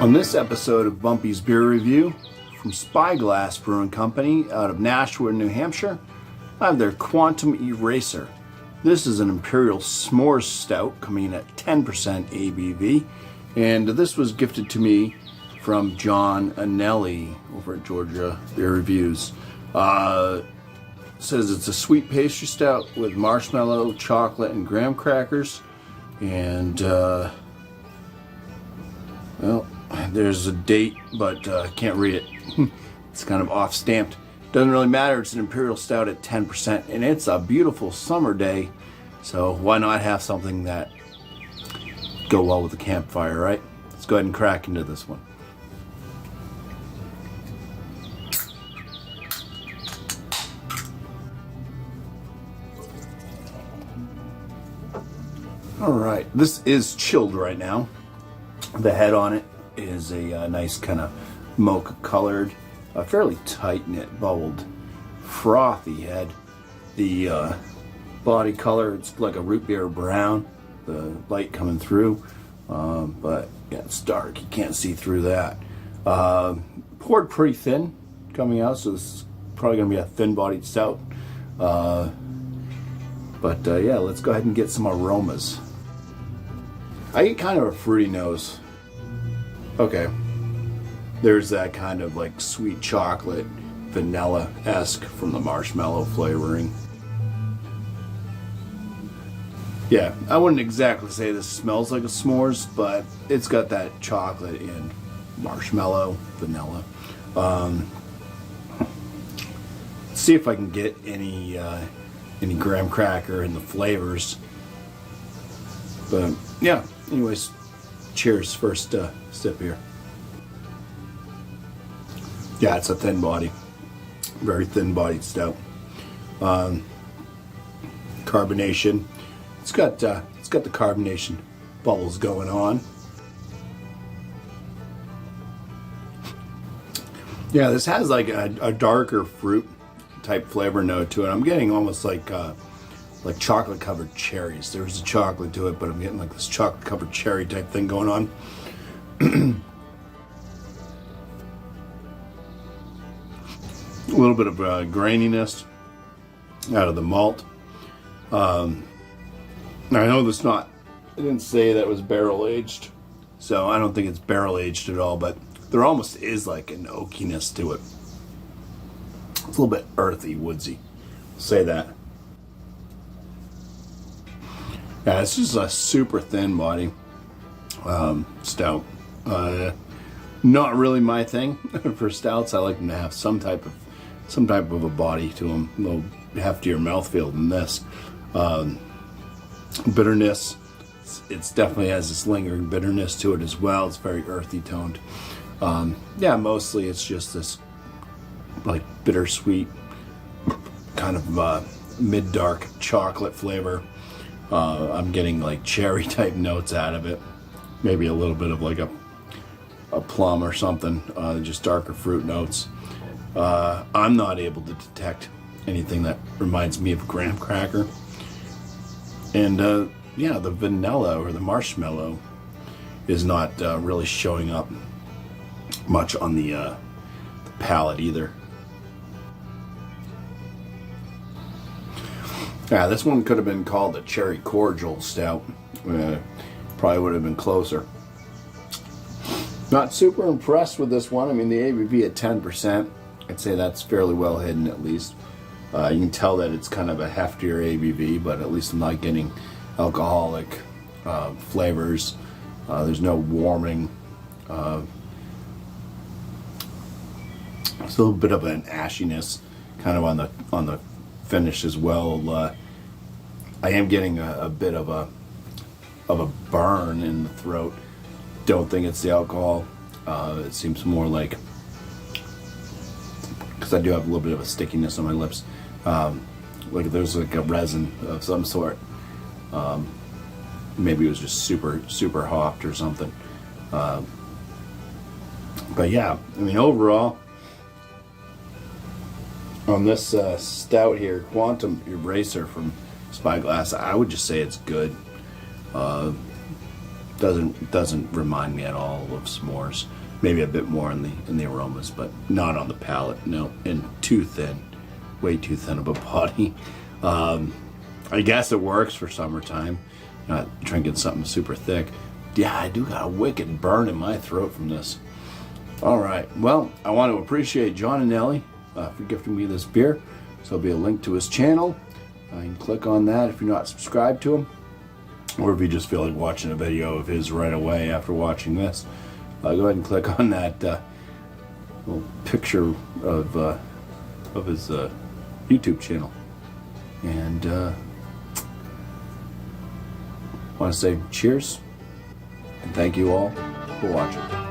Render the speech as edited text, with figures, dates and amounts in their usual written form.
On this episode of BuMpY's Beer Review from Spyglass Brewing Company out of Nashua, New Hampshire, I have their Quantum Eraser. This is an Imperial S'mores Stout coming in at 10% ABV, and this was gifted to me from John Anelli over at Georgia Beer Reviews. Says it's a sweet pastry stout with marshmallow, chocolate, and graham crackers, and well, there's a date, but can't read it. It's kind of off-stamped. Doesn't really matter. It's an Imperial Stout at 10%, and it's a beautiful summer day, so why not have something that go well with the campfire, right? Let's go ahead and crack into this one. Alright, this is chilled right now. The head on it is a nice kind of mocha colored, fairly tight knit, bubbled, frothy head. The body color, it's like a root beer brown, the light coming through, but yeah, it's dark, you can't see through that. Poured pretty thin coming out, so this is probably going to be a thin bodied stout. But yeah, let's go ahead and get some aromas. I get kind of a fruity nose. Okay, there's that kind of like sweet chocolate, vanilla-esque from the marshmallow flavoring. Yeah, I wouldn't exactly say this smells like a s'mores, but it's got that chocolate and marshmallow, vanilla. See if I can get any graham cracker in the flavors. But yeah, anyways, cheers. First sip here. Yeah, it's a thin body, very thin bodied stout. Carbonation. It's got the carbonation bubbles going on. Yeah, this has like a darker fruit type flavor note to it. I'm getting almost like chocolate covered cherries. There's a chocolate to it, but I'm getting like this chocolate covered cherry type thing going on. A little bit of graininess out of the malt. I know this I didn't say that it was barrel aged, so I don't think it's barrel aged at all, but there almost is like an oakiness to it. It's a little bit earthy, woodsy. Say that. Yeah, it's just a super thin body stout. Not really my thing for stouts. I like them to have some type of a body to them, a little heftier mouthfeel than this. Bitterness, it definitely has this lingering bitterness to it as well. It's very earthy toned. Yeah, mostly it's just this like bittersweet kind of mid-dark chocolate flavor. I'm getting like cherry type notes out of it, maybe a little bit of like a plum or something, just darker fruit notes. I'm not able to detect anything that reminds me of graham cracker, and yeah, the vanilla or the marshmallow is not really showing up much on the palate either. Yeah, this one could have been called a cherry cordial stout. Probably would have been closer. Not super impressed with this one. I mean, the ABV at 10%, I'd say that's fairly well hidden at least. You can tell that it's kind of a heftier ABV, but at least I'm not getting alcoholic flavors. There's no warming. It's a little bit of an ashiness kind of on the finish as well. I am getting a bit of a burn in the throat. Don't think it's the alcohol. It seems more like, because I do have a little bit of a stickiness on my lips, like there's like a resin of some sort. Maybe it was just super hopped or something. But yeah, I mean, overall on this stout here, Quantum Eraser from Spyglass, I would just say it's good. Doesn't remind me at all of s'mores. Maybe a bit more in the aromas, but not on the palate. No, and too thin, way too thin of a body. I guess it works for summertime. Not drinking something super thick. Yeah, I do got a wicked burn in my throat from this. All right, well, I want to appreciate John and Ellie for gifting me this beer. So there'll be a link to his channel. You can click on that if you're not subscribed to him, or if you just feel like watching a video of his right away after watching this. Go ahead and click on that little picture of his YouTube channel. And I want to say cheers and thank you all for watching.